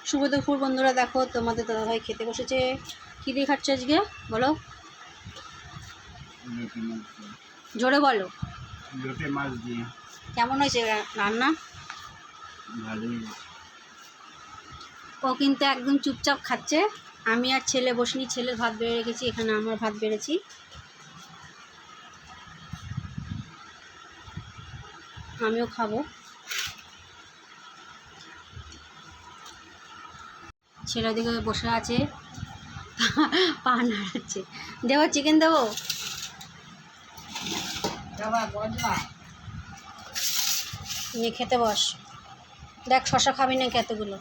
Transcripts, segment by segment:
শুভ দুপুর বন্ধুরা, দেখো তোমাদের দাদাভাই খেতে বসেছে। কী দিয়ে খাচ্ছে আজকে বলো, জোরে বলো। লোটে মাছ দিয়ে। কেমন হয়েছে রান্না? ভালোই। ও কিন্তু একদম চুপচাপ খাচ্ছে। আমি আর ছেলে বসিনি, ছেলের ভাত বেড়ে রেখেছি, এখানে আমার ভাত বেড়েছি। আমিও খাবো। ছেলে ওদিকে বসে আছে, পা নাড়াচ্ছে। দেবো চিকেন দেবো? নিয়ে খেতে বস। দেখ শশা খাবি না এতগুলো,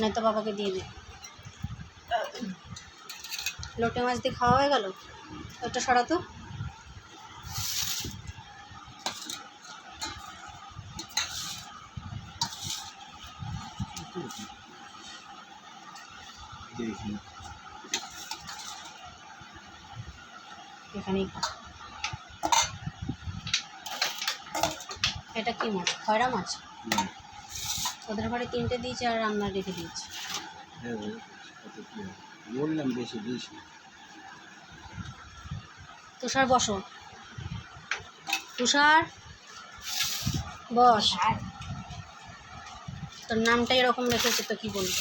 নয়তো বাবাকে দিয়ে দে। লোটে মাছ দিয়ে খাওয়া হয়ে গেল, ওটা সরাতো। এখানেই খা। এটা কি মাছ? খয়রা মাছ। ওদের ঘরে 3টে দিয়েছে আর রান্না রেখে দিয়েছি। বললাম বেশি বেশি। তুষার বসো, তুষার বস। তোর নামটা এরকম রেখেছে তো কি বলবো।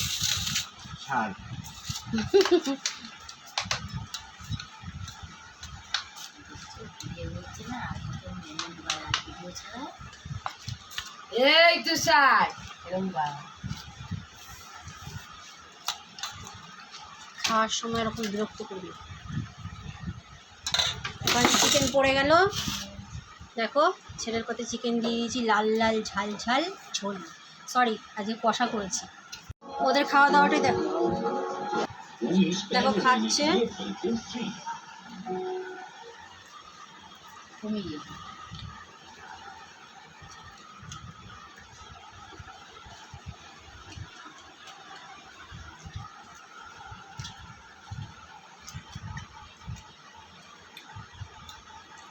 ছাড়। এই তুষার খাওয়ার সময় এরকম বিরক্ত করবি। ওখানে চিকেন পড়ে গেল, দেখো ছেলের পাতে চিকেন দিয়ে দিয়েছি, লাল লাল ঝাল ঝাল ঝোল। সরি, আজকে কষা করেছি। ওদের খাওয়া দাওয়াটাই দেখো, দেখো খাচ্ছে।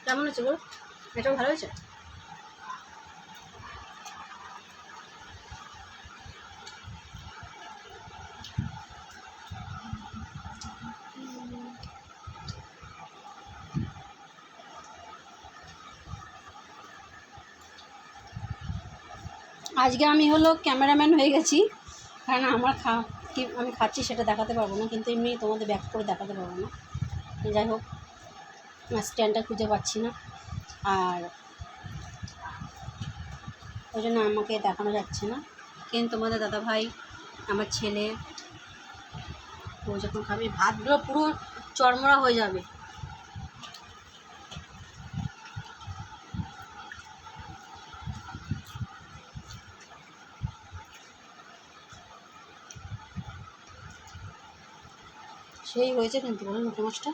কেমন হচ্ছে গো? এটাও ভালো হয়েছে। আজকে আমি হলো ক্যামেরাম্যান হয়ে গেছি, কারণ আমার কি আমি খাচ্ছি সেটা দেখাতে পারবো না, কিন্তু এমনি তোমাদের ব্যাক করে দেখাতে পারবো না। যাই হোক, স্ট্যান্ডটা খুঁজে পাচ্ছি না, আর ওই জন্য আমাকে দেখানো যাচ্ছে না। কিন্তু তোমাদের দাদাভাই, আমার ছেলে, ও যখন খাবে ভাতগুলো পুরো চড়মড়া হয়ে যাবে। সেই হয়েছে কিন্তু বলো লোটে মাছটা।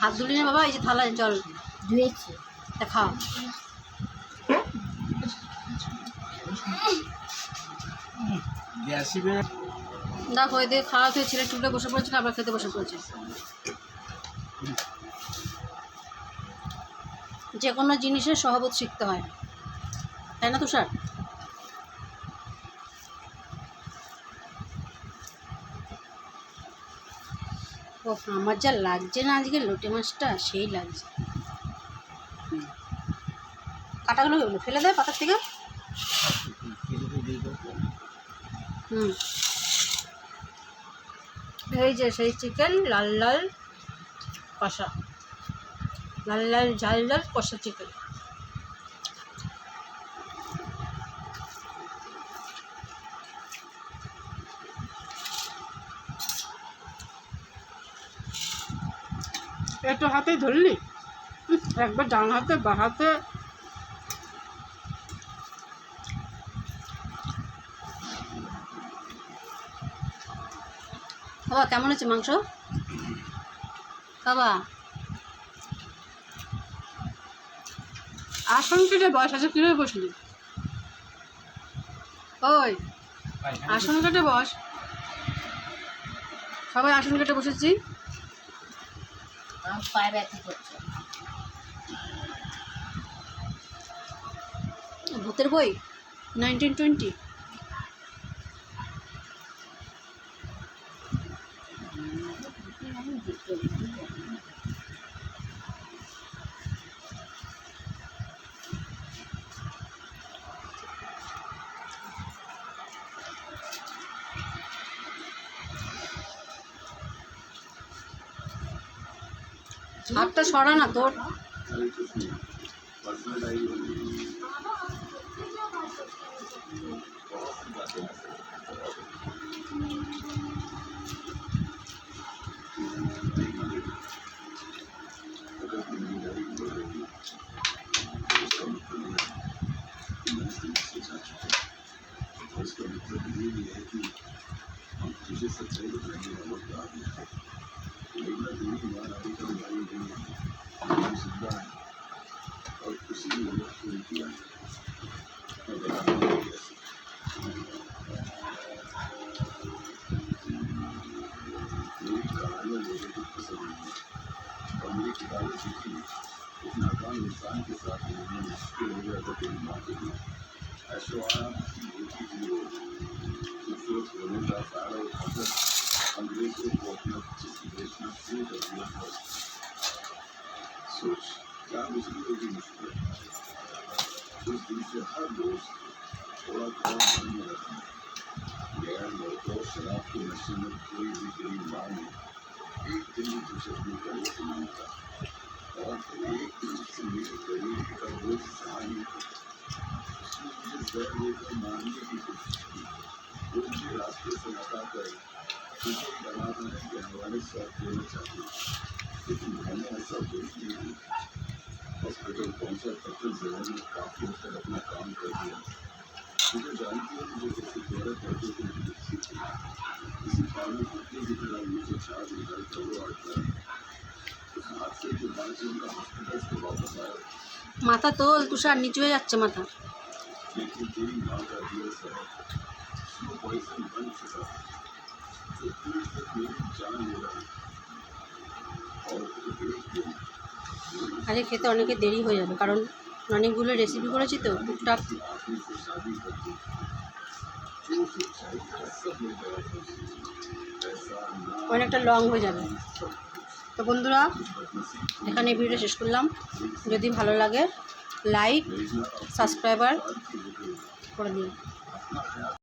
হাত ধুলি না বাবা? এই যে থালায় জল ধুয়েছি, তা খাও। দেখো এদের খাওয়া খেয়ে ছেলে টুলে বসে পড়েছিল, আবার খেতে বসে পড়েছে। যে কোনো জিনিসের সহবত শিখতে হয়, তাই না তুষার? ও আমার যা লাগছে না আজকে লোটে মাছটা, সেই লাগছে। কাটাগুলো ফেলে দেয় পাতার থেকে। এই যে সেই চিকেন, লাল লাল কষা, লাল লাল ঝাল ঝাল কষা চিকেন। একটু হাতেই ধরলি, একবার ডান হাতে বা হাতে। বাবা কেমন হচ্ছে মাংস? বাবা আসন কিনে বয়স আছে, কীভাবে বসলি? ওই আসন কেটে বস, সবাই আসন কেটে বসেছি। আমার পায়ে ব্যথা করছে। ভূতের বই 1920। হাতটা সরা না তোর। মাথা তোল তুষার, নিচু হয়ে যাচ্ছে মাথা। আরে খেতে অনেকে দেরি হয়ে যাবে, কারণ অনেকগুলো রেসিপি করেছি তো টুকটাক। অনেকটা লং হয়ে যাবে। তো বন্ধুরা, এখানে ভিডিওটা শেষ করলাম। যদি ভালো লাগে লাইক সাবস্ক্রাইবার করে দিন।